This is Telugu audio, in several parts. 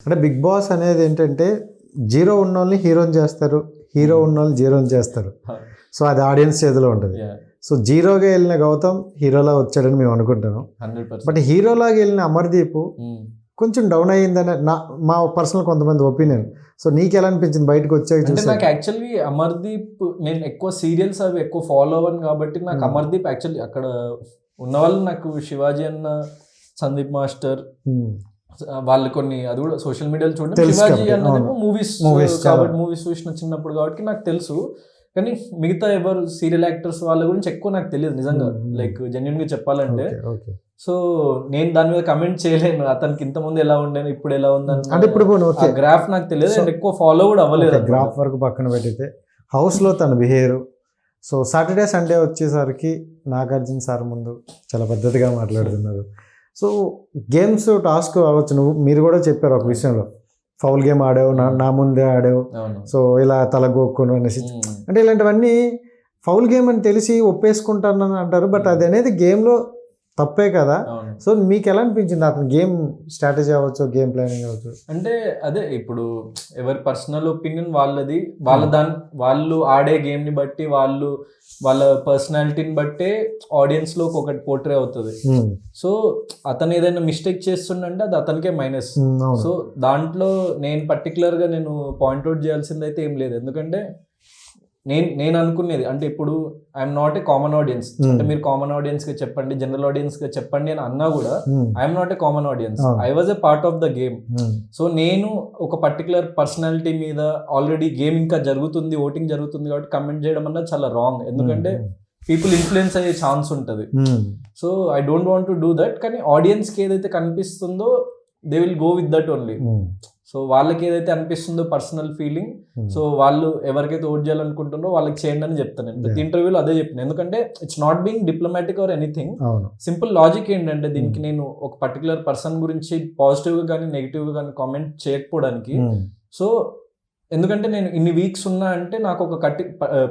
అంటే బిగ్ బాస్ అనేది ఏంటంటే జీరో ఉన్నోళ్ళని హీరోని చేస్తారు, హీరో ఉన్నోళ్ళని జీరోని చేస్తారు. సో అది ఆడియన్స్ చేతిలో ఉంటుంది. సో జీరోగా వెళ్ళిన గౌతమ్ హీరోలా వచ్చాడని మేము అనుకుంటున్నాం. 100%. బట్ హీరోలాగా వెళ్ళిన అమర్దీప్ కొంచెం డౌన్ అయ్యిందని మా పర్సనల్ కొంతమంది ఒపీనియన్. సో నీకు ఎలా అనిపించింది బయటకు వచ్చాక అంటే చూసి? నాకు యాక్చువల్లీ అమర్దీప్, నేను ఎక్కువ సీరియల్స్ అవి ఎక్కువ ఫాలో అవ్వను కాబట్టి నాకు అమర్దీప్ యాక్చువల్లీ అక్కడ ఉన్న వాళ్ళు నాకు శివాజీ అన్న, సందీప్ మాస్టర్ వాళ్ళు కొన్ని అది కూడా సోషల్ మీడియాలో చూడండి. శివాజీ అన్నదేమో మూవీస్ కాబట్టి మూవీస్ చూసిన చిన్నప్పుడు కాబట్టి నాకు తెలుసు. కానీ మిగతా ఎవరు సీరియల్ యాక్టర్స్ వాళ్ళ గురించి ఎక్కువ నాకు తెలియదు నిజంగా, లైక్ జెన్యున్ గా చెప్పాలంటే. సో నేను దాని మీద కమెంట్ చేయలేను, అతనికి ఇంత ముందు ఎలా ఉండేను ఇప్పుడు ఎలా ఉందని. గ్రాఫ్ నాకు తెలియదు అండ్ ఎక్కువ ఫాలో కూడా అవ్వలేదు. గ్రాఫ్ వరకు పక్కన పెట్టితే హౌస్ లో తన బిహేవియర్. సో సాటర్డే సండే వచ్చేసరికి నాగార్జున సార్ ముందు చాలా పద్ధతిగా మాట్లాడుతున్నారు. సో గేమ్స్ టాస్క్ అవ్వచ్చు, మీరు కూడా చెప్పారు ఒక విషయంలో, ఫౌల్ గేమ్ ఆడావు, నా ముందే ఆడావు, సో ఇలా తల గోక్కును అనేసి. అంటే ఇలాంటివన్నీ ఫౌల్ గేమ్ అని తెలిసి ఒప్పేసుకుంటానని అంటారు, బట్ అది అనేది గేమ్లో తప్పే కదా. సో మీకు ఎలా అనిపించింది అతను గేమ్ స్ట్రాటజీ అవ్వచ్చు, గేమ్ ప్లానింగ్ అవ్వచ్చు? అంటే అదే ఇప్పుడు ఎవరి పర్సనల్ ఒపీనియన్ వాళ్ళది, వాళ్ళు ఆడే గేమ్ని బట్టి, వాళ్ళ పర్సనాలిటీని బట్టే ఆడియన్స్ లో ఒకటి పోర్ట్రే అవుతుంది. సో అతను ఏదైనా మిస్టేక్ చేస్తుండంటే అది అతనికే మైనస్. సో దాంట్లో నేను పర్టికులర్ గా నేను పాయింట్అవుట్ చేయాల్సింది అయితే ఏం లేదు. ఎందుకంటే నేను అనుకునేది అంటే ఇప్పుడు I'm not a common audience. అంటే మీరు కామన్ ఆడియన్స్ గా చెప్పండి, జనరల్ ఆడియన్స్ గా చెప్పండి అని అన్నా కూడా I'm not a common audience, I was a part of the game. So నేను ఒక పర్టికులర్ పర్సనాలిటీ మీద ఆల్రెడీ గేమ్ ఇంకా జరుగుతుంది, ఓటింగ్ జరుగుతుంది కాబట్టి కమెంట్ చేయడం అన్నది చాలా రాంగ్. ఎందుకంటే పీపుల్ ఇన్ఫ్లుయెన్స్ అయ్యే ఛాన్స్ ఉంటుంది. So I don't want to do that. కానీ ఆడియన్స్ కి ఏదైతే కనిపిస్తుందో they will go with that only. So వాళ్ళకి ఏదైతే అనిపిస్తుందో పర్సనల్ ఫీలింగ్, సో వాళ్ళు ఎవరికైతే ఓట్ చేయాలనుకుంటుందో వాళ్ళకి చేయండి అని చెప్తాను నేను ప్రతి ఇంటర్వ్యూలో అదే చెప్పిన. ఎందుకంటే it's not being diplomatic or anything. Simple logic ఏంటంటే దీనికి నేను ఒక పర్టికులర్ పర్సన్ గురించి పాజిటివ్ గా కానీ నెగిటివ్ గా కానీ కామెంట్ చేయకపోవడానికి. సో ఎందుకంటే నేను ఇన్ని వీక్స్ ఉన్నా అంటే నాకు ఒక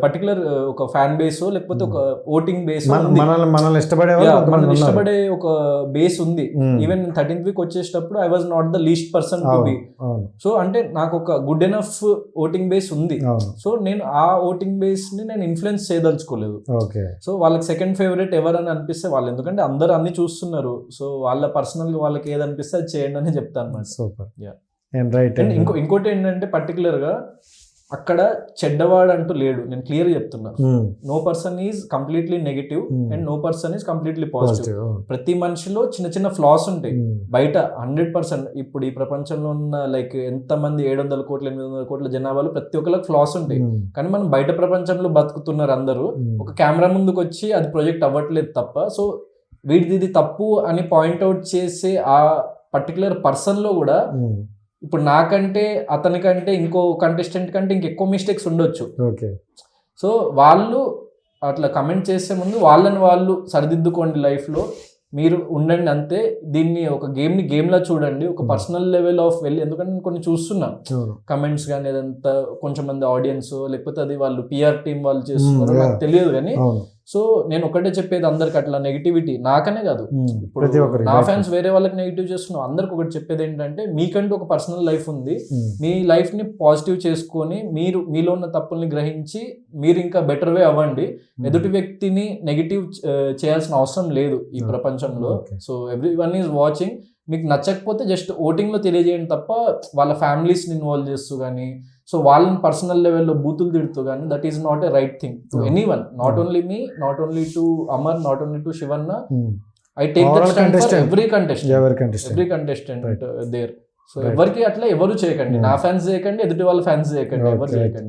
పర్టికులర్ ఒక ఫ్యాన్ బేస్ లేకపోతే ఒక ఓటింగ్ బేస్, మనల్ని ఇష్టపడే ఒక బేస్ ఉంది. ఈవెన్ 13th వీక్ వచ్చేటప్పుడు I was not the least person to be. So అంటే నాకు ఒక గుడ్ ఎనఫ్ ఓటింగ్ బేస్ ఉంది. సో నేను ఆ ఓటింగ్ బేస్ ని నేను ఇన్ఫ్లుయెన్స్ చేయదలుచుకోలేదు. సో వాళ్ళకి సెకండ్ ఫేవరెట్ ఎవరని అనిపిస్తే వాళ్ళు, ఎందుకంటే అందరు అన్ని చూస్తున్నారు, సో వాళ్ళ పర్సనల్ గా వాళ్ళకి ఏది అనిపిస్తే అది చేయండి అని చెప్తాను అన్నమాట. సూపర్. ఇంకోటి ఏంటంటే పర్టికులర్ గా అక్కడ చెడ్డవాడు అంటూ లేడు. నేను క్లియర్ చెప్తున్నా, no person is completely negative and no person is completely positive. ప్రతి మనిషిలో చిన్న చిన్న ఫ్లాస్ ఉంటాయి. బయట 100% ఇప్పుడు ఈ ప్రపంచంలో ఉన్న లైక్ ఎంతమంది 700 కోట్ల 800 కోట్ల జనాభాలో ప్రతి ఒక్కరికి ఫ్లాస్ ఉంటాయి. కానీ మనం బయట ప్రపంచంలో బతుకుతున్నారు అందరూ. ఒక కెమెరా ముందుకు వచ్చి అది ప్రొజెక్ట్ అవ్వట్లేదు తప్ప. సో వీటిది తప్పు అని పాయింట్అవుట్ చేసే ఆ పర్టికులర్ పర్సన్ లో కూడా ఇప్పుడు నాకంటే అతనికంటే ఇంకో కంటెస్టెంట్ కంటే ఇంకెక్కువ మిస్టేక్స్ ఉండొచ్చు. సో వాళ్ళు అట్లా కమెంట్ చేసే ముందు వాళ్ళని వాళ్ళు సరిదిద్దుకోండి లైఫ్లో, మీరు ఉండండి అంతే. దీన్ని ఒక గేమ్ లా చూడండి, ఒక పర్సనల్ లెవెల్ ఆఫ్ వెళ్ళి. ఎందుకంటే నేను కొన్ని చూస్తున్నా కమెంట్స్ కానీ అదంతా కొంచెం మంది ఆడియన్స్ లేకపోతే అది వాళ్ళు పిఆర్ టీం వాళ్ళు చేస్తున్నారు నాకు తెలియదు. కానీ సో నేను ఒకటే చెప్పేది అందరికి, అట్లా నెగిటివిటీ నాకనే కాదు, ఇప్పుడు నా ఫ్యాన్స్ వేరే వాళ్ళకి నెగిటివ్ చేస్తున్నావు, అందరికి ఒకటి చెప్పేది ఏంటంటే మీకంటూ ఒక పర్సనల్ లైఫ్ ఉంది. మీ లైఫ్ ని పాజిటివ్ చేసుకొని మీరు మీలో ఉన్న తప్పుల్ని గ్రహించి మీరు ఇంకా బెటర్ వే అవ్వండి. ఎదుటి వ్యక్తిని నెగిటివ్ చేయాల్సిన అవసరం లేదు ఈ ప్రపంచంలో. So every one is watching. మీకు నచ్చకపోతే జస్ట్ ఓటింగ్ లో తెలియజేయండి తప్ప వాళ్ళ ఫ్యామిలీస్ ని ఇన్వాల్వ్ చేస్తూ కానీ, సో వాళ్ళని పర్సనల్ లెవెల్లో బూతులు తిడుతూ కానీ, that is not a right thing to anyone, not only me, not only to Amar, not only to Shivanna. I take that stand for every contestant there. So ఎవరికి అట్లా ఎవరు చేయకండి, నా ఫ్యాన్స్ చేయకండి, ఎదుటి వాళ్ళ ఫ్యాన్స్ చేయకండి, ఎవరు చేయకండి.